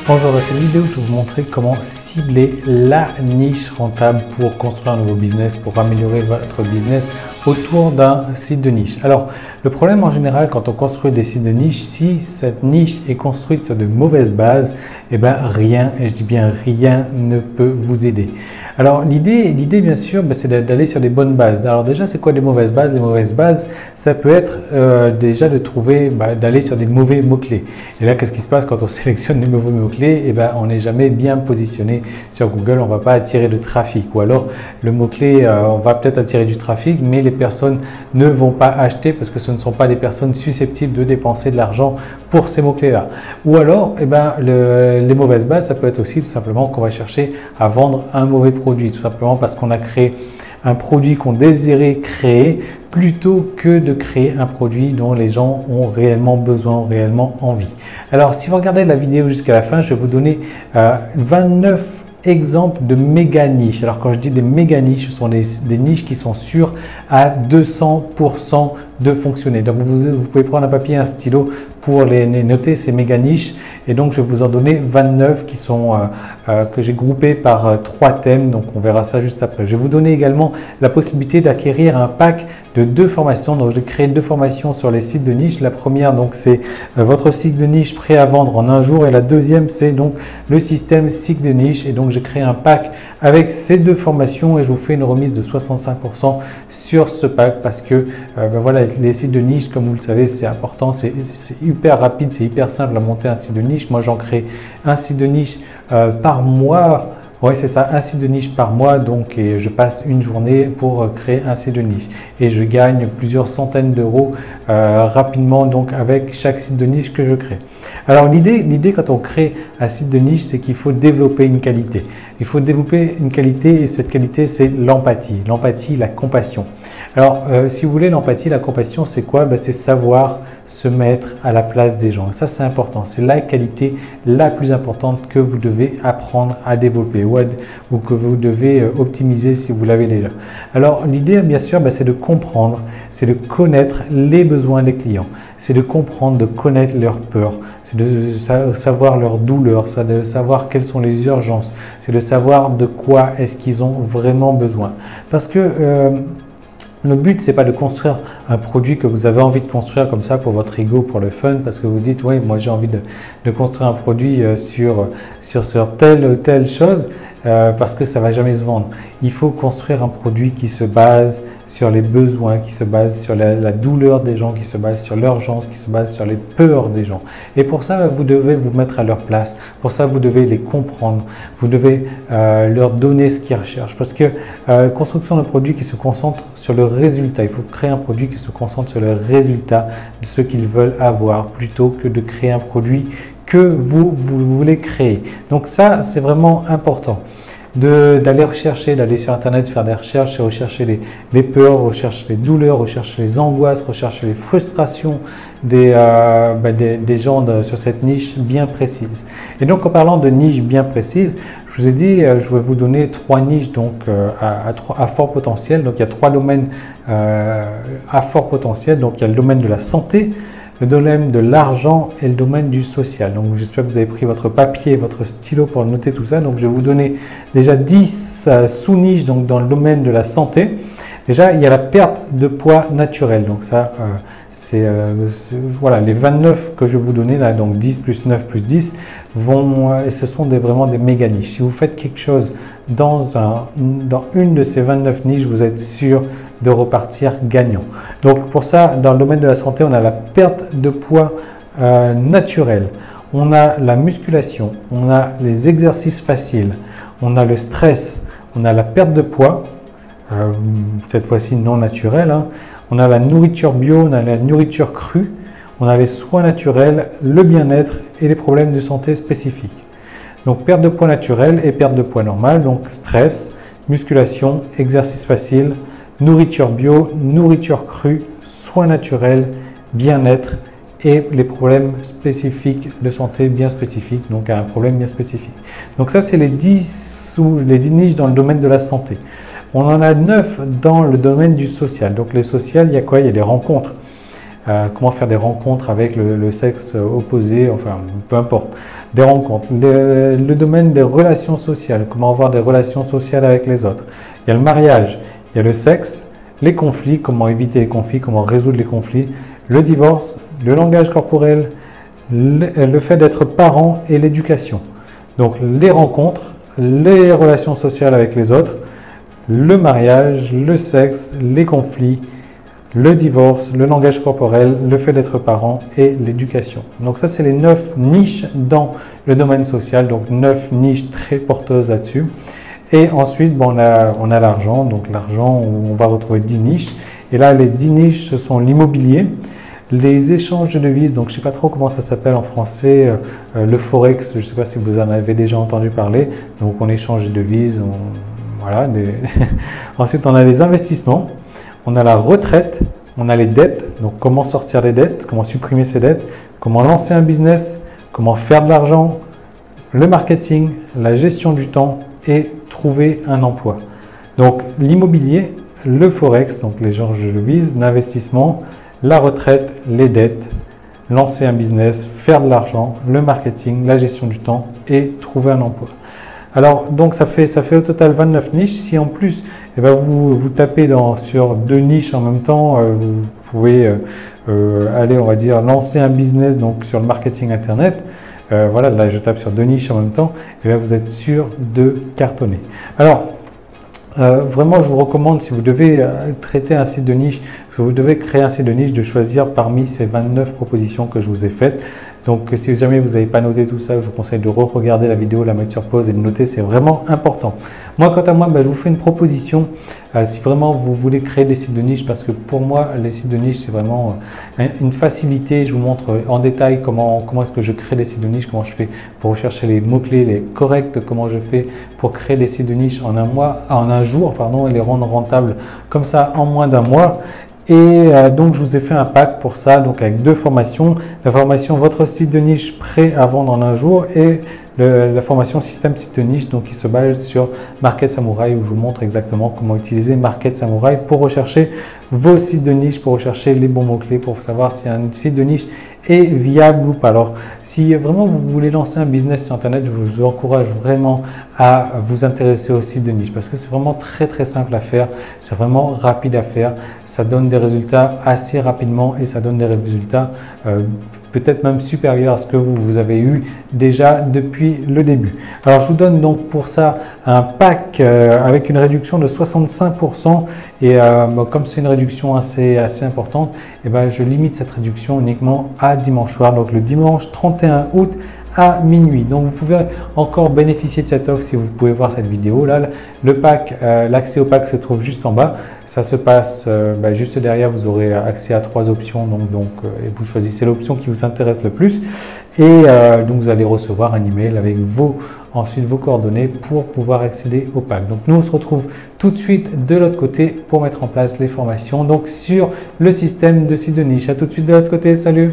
Bonjour, dans cette vidéo, je vais vous montrer comment cibler la niche rentable pour construire un nouveau business, pour améliorer votre business autour d'un site de niche. Alors, le problème en général quand on construit des sites de niche, si cette niche est construite sur de mauvaises bases, eh bien rien, et je dis bien rien, ne peut vous aider. Alors, l'idée bien sûr, c'est d'aller sur des bonnes bases. Alors déjà, c'est quoi des mauvaises bases? Les mauvaises bases, ça peut être déjà de trouver, d'aller sur des mauvais mots-clés. Et là, qu'est-ce qui se passe quand on sélectionne des mauvais mots-clés? Eh bien, on n'est jamais bien positionné sur Google, on ne va pas attirer de trafic. Ou alors, le mot-clé, on va peut-être attirer du trafic, mais les personnes ne vont pas acheter parce que ce ne sont pas des personnes susceptibles de dépenser de l'argent pour ces mots-clés-là. Ou alors, les mauvaises bases, ça peut être aussi tout simplement qu'on va chercher à vendre un mauvais produit, tout simplement parce qu'on a créé un produit qu'on désirait créer plutôt que de créer un produit dont les gens ont réellement besoin, ont réellement envie. Alors, si vous regardez la vidéo jusqu'à la fin, je vais vous donner 29 exemples de méga niches. Alors, quand je dis des méga niches, ce sont des niches qui sont sûres à 200% de fonctionner. Donc, vous pouvez prendre un papier et un stylo pour les noter, ces méga niches. Et donc, je vais vous en donner 29 qui sont, que j'ai groupés par 3 thèmes. Donc, on verra ça juste après. Je vais vous donner également la possibilité d'acquérir un pack de 2 formations. Donc, j'ai créé 2 formations sur les sites de niche. La première, donc, c'est votre site de niche prêt à vendre en un jour. Et la deuxième, c'est donc le système site de niche. Et donc, j'ai créé un pack avec ces 2 formations et je vous fais une remise de 65% sur ce pack parce que voilà, les sites de niche, comme vous le savez, c'est important, c'est hyper rapide, c'est hyper simple à monter un site de niche. Moi, j'en crée un site de niche par mois. Oui, c'est ça, un site de niche par mois, donc et je passe une journée pour créer un site de niche et je gagne plusieurs centaines d'euros rapidement donc avec chaque site de niche que je crée. Alors l'idée quand on crée un site de niche, c'est qu'il faut développer une qualité. Il faut développer une qualité et cette qualité, c'est l'empathie. L'empathie, la compassion. Alors, si vous voulez, l'empathie, la compassion, c'est quoi? C'est savoir se mettre à la place des gens. Et ça, c'est important. C'est la qualité la plus importante que vous devez apprendre à développer ou que vous devez optimiser si vous l'avez déjà. Alors, l'idée, bien sûr, c'est de comprendre, c'est de connaître les besoins des clients. C'est de comprendre, de connaître leurs peurs, c'est de savoir leurs douleurs, c'est de savoir quelles sont les urgences, c'est de savoir de quoi est-ce qu'ils ont vraiment besoin. Parce que le but, c'est pas de construire un produit que vous avez envie de construire comme ça pour votre ego, pour le fun, parce que vous dites, oui, moi j'ai envie de construire un produit sur telle ou telle chose, parce que ça va jamais se vendre. Il faut construire un produit qui se base sur les besoins, qui se base sur la douleur des gens, qui se base sur l'urgence, qui se base sur les peurs des gens. Et pour ça, vous devez vous mettre à leur place. Pour ça, vous devez les comprendre. Vous devez leur donner ce qu'ils recherchent. Parce que construction d'un produit qui se concentre sur le résultat. Il faut créer un produit qui se concentre sur le résultat de ce qu'ils veulent avoir plutôt que de créer un produit que vous voulez créer. Donc ça, c'est vraiment important. D'aller rechercher, d'aller sur Internet, faire des recherches et rechercher les peurs, rechercher les douleurs, rechercher les angoisses, rechercher les frustrations des gens sur cette niche bien précise. Et donc, en parlant de niche bien précise, je vous ai dit, je vais vous donner 3 niches donc, à fort potentiel. Donc, il y a 3 domaines à fort potentiel. Donc, il y a le domaine de la santé, le domaine de l'argent et le domaine du social. Donc, j'espère que vous avez pris votre papier et votre stylo pour noter tout ça. Donc, je vais vous donner déjà 10 sous-niches dans le domaine de la santé. Déjà, il y a la perte de poids naturel. Donc, ça, voilà, les 29 que je vais vous donner là, donc 10 plus 9 plus 10, et ce sont vraiment des méga niches. Si vous faites quelque chose dans une de ces 29 niches, vous êtes sûr de repartir gagnant. Donc pour ça, dans le domaine de la santé, on a la perte de poids naturel, on a la musculation, on a les exercices faciles, on a le stress, on a la perte de poids, cette fois-ci non naturelle, hein. On a la nourriture bio, on a la nourriture crue, on a les soins naturels, le bien-être et les problèmes de santé spécifiques. Donc perte de poids naturel et perte de poids normal, donc stress, musculation, exercice facile, nourriture bio, nourriture crue, soins naturels, bien-être et les problèmes spécifiques de santé bien spécifiques, donc un problème bien spécifique. Donc ça, c'est les 10 niches dans le domaine de la santé. On en a 9 dans le domaine du social. Donc le social, il y a quoi? Il y a des rencontres. comment faire des rencontres avec le sexe opposé, enfin peu importe, des rencontres. Le domaine des relations sociales, comment avoir des relations sociales avec les autres. Il y a le mariage, il y a le sexe, les conflits, comment éviter les conflits, comment résoudre les conflits, le divorce, le langage corporel, le fait d'être parent et l'éducation. Donc les rencontres, les relations sociales avec les autres, le mariage, le sexe, les conflits, le divorce, le langage corporel, le fait d'être parent et l'éducation. Donc ça, c'est les 9 niches dans le domaine social, donc 9 niches très porteuses là-dessus. Et ensuite, bon, on a l'argent, donc l'argent, on va retrouver 10 niches. Et là, les 10 niches, ce sont l'immobilier, les échanges de devises, donc je ne sais pas trop comment ça s'appelle en français, le forex, je ne sais pas si vous en avez déjà entendu parler, donc on échange de devises, voilà. Ensuite, on a les investissements, on a la retraite, on a les dettes, donc comment sortir des dettes, comment supprimer ces dettes, comment lancer un business, comment faire de l'argent, le marketing, la gestion du temps et trouver un emploi. Donc l'immobilier, le forex, donc les échanges de devises, l'investissement, la retraite, les dettes, lancer un business, faire de l'argent, le marketing, la gestion du temps et trouver un emploi. Alors, donc ça fait au total 29 niches. Si en plus, eh ben, vous tapez sur 2 niches en même temps, vous pouvez aller, on va dire, lancer un business donc sur le marketing internet. Voilà, là je tape sur 2 niches en même temps, et là vous êtes sûr de cartonner. Alors, vraiment, je vous recommande, si vous devez traiter un site de niche, si vous devez créer un site de niche, de choisir parmi ces 29 propositions que je vous ai faites. Donc, si jamais vous n'avez pas noté tout ça, je vous conseille de re-regarder la vidéo, la mettre sur pause et de noter, c'est vraiment important. Moi, quant à moi, je vous fais une proposition si vraiment vous voulez créer des sites de niche, parce que pour moi, les sites de niche, c'est vraiment une facilité. Je vous montre en détail comment est-ce que je crée des sites de niche, comment je fais pour rechercher les mots-clés, les corrects, comment je fais pour créer des sites de niche en un jour, et les rendre rentables comme ça en moins d'un mois. Et donc, je vous ai fait un pack pour ça, donc avec 2 formations. La formation Votre site de niche prêt à vendre en un jour et la formation Système site de niche, donc qui se base sur Market Samurai, où je vous montre exactement comment utiliser Market Samurai pour rechercher vos sites de niche, pour rechercher les bons mots-clés, pour savoir si un site de niche est viable ou pas. Alors, si vraiment vous voulez lancer un business sur Internet, je vous encourage vraiment à vous intéresser au site de niche, parce que c'est vraiment très très simple à faire, c'est vraiment rapide à faire, ça donne des résultats assez rapidement et ça donne des résultats peut-être même supérieurs à ce que vous avez eu déjà depuis le début. Alors, je vous donne donc pour ça un pack avec une réduction de 65%, et comme c'est une réduction assez importante, et je limite cette réduction uniquement à dimanche soir, donc le dimanche 31 août à minuit. Donc, vous pouvez encore bénéficier de cette offre si vous pouvez voir cette vidéo là. Le pack, l'accès au pack se trouve juste en bas. Ça se passe juste derrière. Vous aurez accès à 3 options. Et vous choisissez l'option qui vous intéresse le plus. Et donc, vous allez recevoir un email avec ensuite vos coordonnées pour pouvoir accéder au pack. Donc, nous, on se retrouve tout de suite de l'autre côté pour mettre en place les formations donc sur le système de site de niche. À tout de suite de l'autre côté. Salut!